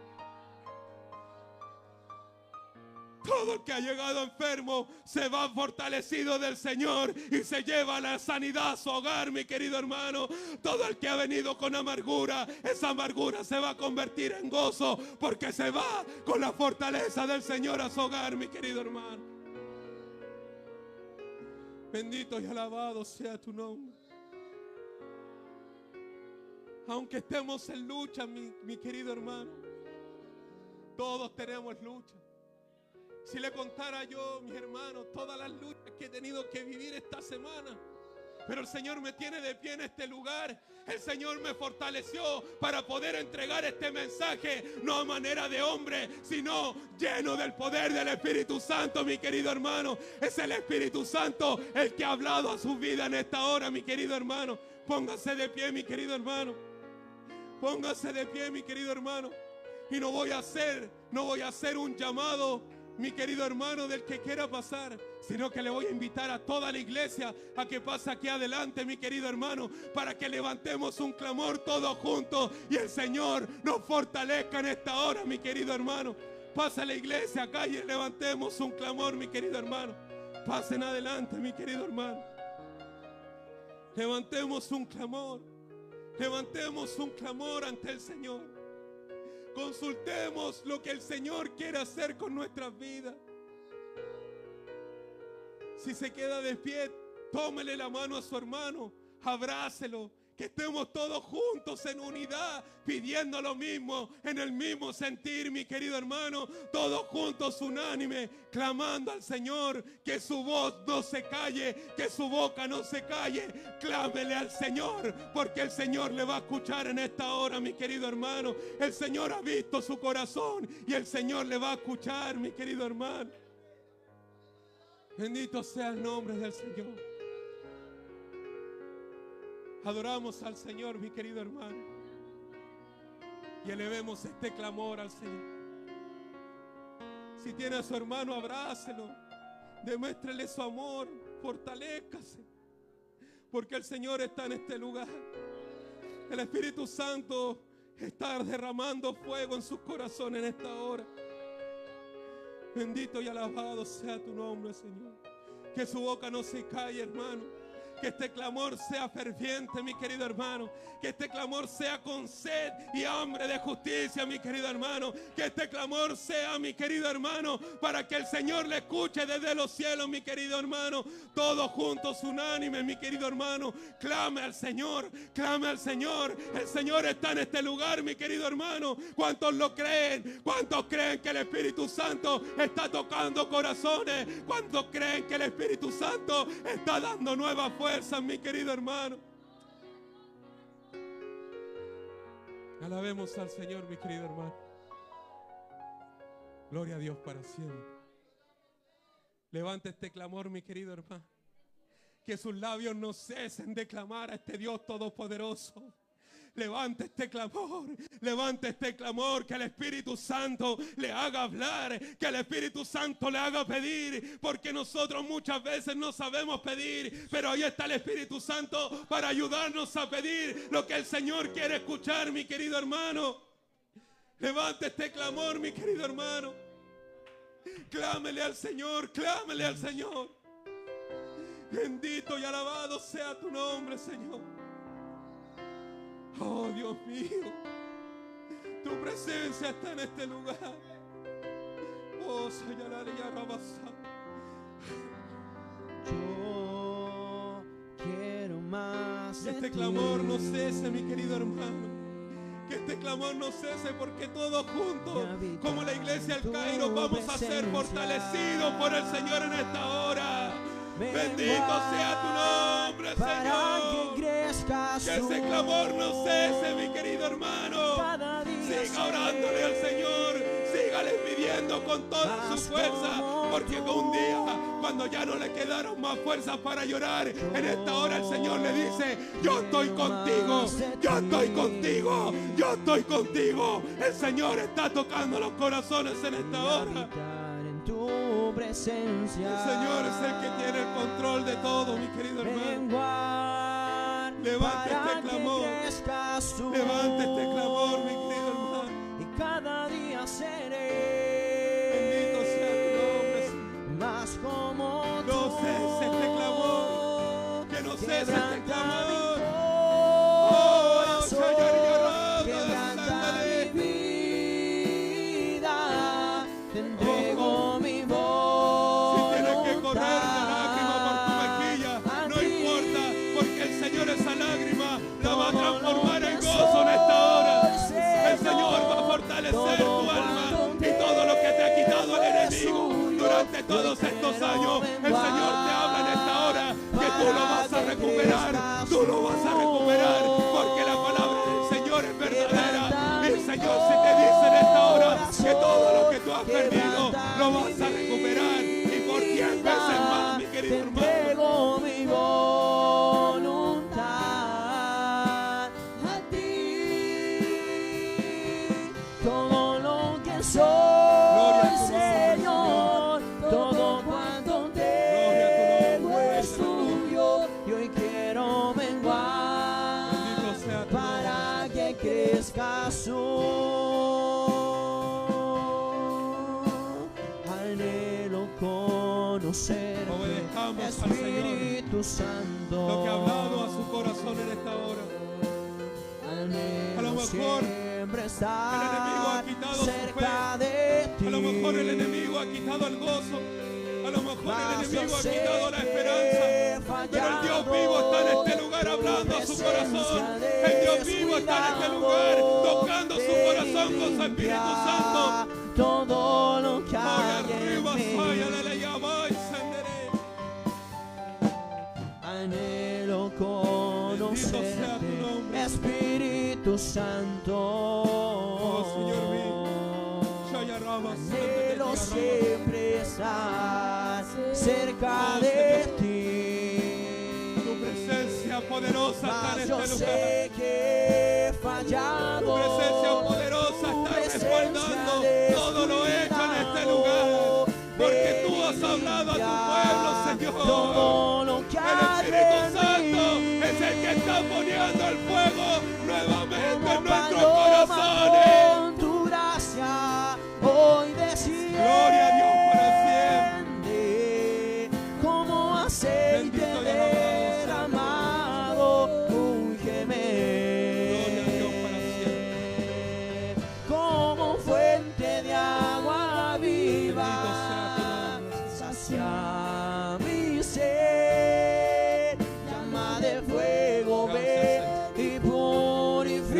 Todo el que ha llegado enfermo se va fortalecido del Señor y se lleva la sanidad a su hogar, mi querido hermano. Todo el que ha venido con amargura, esa amargura se va a convertir en gozo porque se va con la fortaleza del Señor a su hogar, mi querido hermano. Bendito y alabado sea tu nombre. Aunque estemos en lucha, mi querido hermano, todos tenemos lucha. Si le contara yo, mis hermanos, todas las luchas que he tenido que vivir esta semana, pero el Señor me tiene de pie en este lugar. El Señor me fortaleció para poder entregar este mensaje, no a manera de hombre, sino lleno del poder del Espíritu Santo, mi querido hermano. Es el Espíritu Santo el que ha hablado a su vida en esta hora, mi querido hermano. Póngase de pie, mi querido hermano. Póngase de pie, mi querido hermano. Y no voy a hacer un llamado, mi querido hermano, del que quiera pasar, sino que le voy a invitar a toda la iglesia a que pase aquí adelante, mi querido hermano, para que levantemos un clamor todos juntos y el Señor nos fortalezca en esta hora, mi querido hermano. Pasa a la iglesia acá y levantemos un clamor, mi querido hermano. Pasen adelante, mi querido hermano. Levantemos un clamor. Levantemos un clamor ante el Señor. Consultemos lo que el Señor quiere hacer con nuestras vidas. Si se queda de pie, tómele la mano a su hermano, abrácelo, que estemos todos juntos en unidad, pidiendo lo mismo, en el mismo sentir, mi querido hermano, todos juntos unánime, clamando al Señor, que su voz no se calle, que su boca no se calle. Clámele al Señor, porque el Señor le va a escuchar en esta hora, mi querido hermano. El Señor ha visto su corazón y el Señor le va a escuchar, mi querido hermano. Bendito sea el nombre del Señor. Adoramos al Señor, mi querido hermano, y elevemos este clamor al Señor. Si tiene a su hermano, abrácelo, demuéstrele su amor, fortalézcase, porque el Señor está en este lugar. El Espíritu Santo está derramando fuego en sus corazones en esta hora. Bendito y alabado sea tu nombre, Señor. Que su boca no se calle, hermano. Que este clamor sea ferviente, mi querido hermano. Que este clamor sea con sed y hambre de justicia, mi querido hermano. Que este clamor sea, mi querido hermano, para que el Señor le escuche desde los cielos, mi querido hermano. Todos juntos, unánimes, mi querido hermano. Clame al Señor, clame al Señor. El Señor está en este lugar, mi querido hermano. ¿Cuántos lo creen? ¿Cuántos creen que el Espíritu Santo está tocando corazones? ¿Cuántos creen que el Espíritu Santo está dando nuevas fuerzas, mi querido hermano? Alabemos al Señor, mi querido hermano. Gloria a Dios para siempre. Levante este clamor, mi querido hermano. Que sus labios no cesen de clamar a este Dios todopoderoso. Levante este clamor, que el Espíritu Santo le haga hablar, que el Espíritu Santo le haga pedir, porque nosotros muchas veces no sabemos pedir, pero ahí está el Espíritu Santo para ayudarnos a pedir lo que el Señor quiere escuchar, mi querido hermano. Levante este clamor, mi querido hermano. Clámele al Señor, clámele al Señor. Bendito y alabado sea tu nombre, Señor. Oh, Dios mío, tu presencia está en este lugar. Oh, Sayalare y Arabasa. Yo quiero más. Que este clamor no cese, mi querido hermano. Que este clamor no cese, porque todos juntos, como la iglesia del Cairo, vamos a ser fortalecidos por el Señor en esta hora. Bendito sea tu nombre, Señor. Que ese clamor no cese, mi querido hermano. Siga orándole al Señor. Sígale pidiendo con toda su fuerza. Porque un día, cuando ya no le quedaron más fuerzas para llorar, en esta hora el Señor le dice: yo estoy contigo, yo estoy contigo, yo estoy contigo. El Señor está tocando los corazones en esta hora. Tu presencia. El Señor es el que tiene el control de todo, mi querido hermano. Levante este clamor. Levante este clamor, mi querido hermano. Y cada día seré. Bendito sea tu nombre, Señor. Más como tú. No cese este clamor. Que no cese este clamor. Oh, Señor, quebranta mi vida. Te entrego mi voz. Si tienes que correr de lágrima por tu mejilla, no importa, porque el Señor esa lágrima la va a transformar en gozo en esta hora. El Señor va a fortalecer tu alma y todo lo que te ha quitado el enemigo durante todos estos años. El Señor te habla en esta hora que tú lo vas a recuperar, tú lo vas a recuperar, porque la palabra del Señor es verdadera. Y el Señor, si te dice en esta hora que todo lo que tú has perdido lo vas a recuperar, y por 10 veces más, mi querido hermano. Mi voluntad a ti, todo lo que soy, Señor, todo cuanto tengo es tuyo, y hoy quiero menguar para que crezcas tú. Anhelo conocerte, Obedezcamos al Espíritu Santo. Lo que ha hablado a su corazón en esta hora. A lo mejor siempre el estar enemigo ha quitado su cerca fe. de ti. A lo mejor el enemigo ha quitado el gozo. A lo mejor el enemigo ha quitado la esperanza. Pero el Dios vivo está en este lugar hablando a su corazón. El Dios vivo está en este lugar tocando su corazón con su Espíritu Santo. Todo lo que hay en mí. Anhelo conocerte, Espíritu Santo. Oh, Señor mío. Anhelo siempre estar cerca de ti. Tu presencia poderosa está en Yo este sé lugar. que he fallado. Tu presencia poderosa está respaldando todo lo hecho en este lugar. Porque tú has hablado a tu pueblo, Señor. El Espíritu Santo es el que está poniendo el fuego nuevamente en nuestros corazones. Con tu gracia hoy desciende. Gloria a Dios para siempre. Como aceite derramado, úngeme. Gloria a Dios para siempre. Como fuente de agua viva, sacia mi sed. Llama de fuego, ven y purifícame.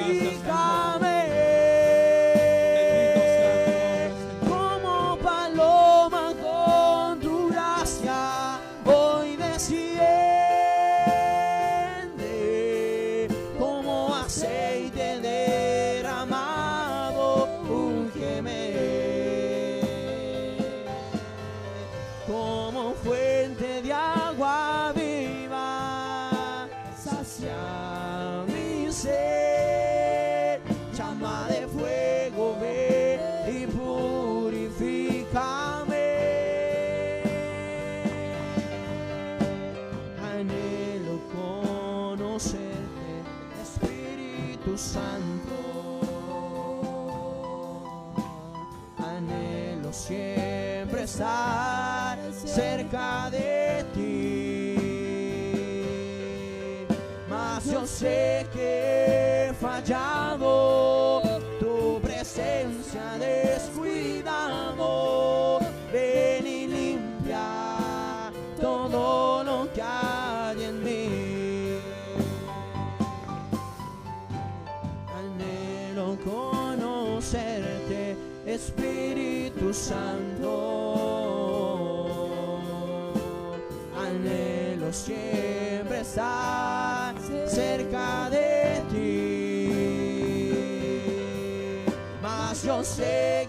Como palabra siempre estar cerca de ti, mas yo sé que he fallado, tu presencia descuidado. Ven y limpia todo lo que hay en mí. Anhelo conocerte, Espíritu Santo. Anhelo siempre estar cerca de ti, mas yo sé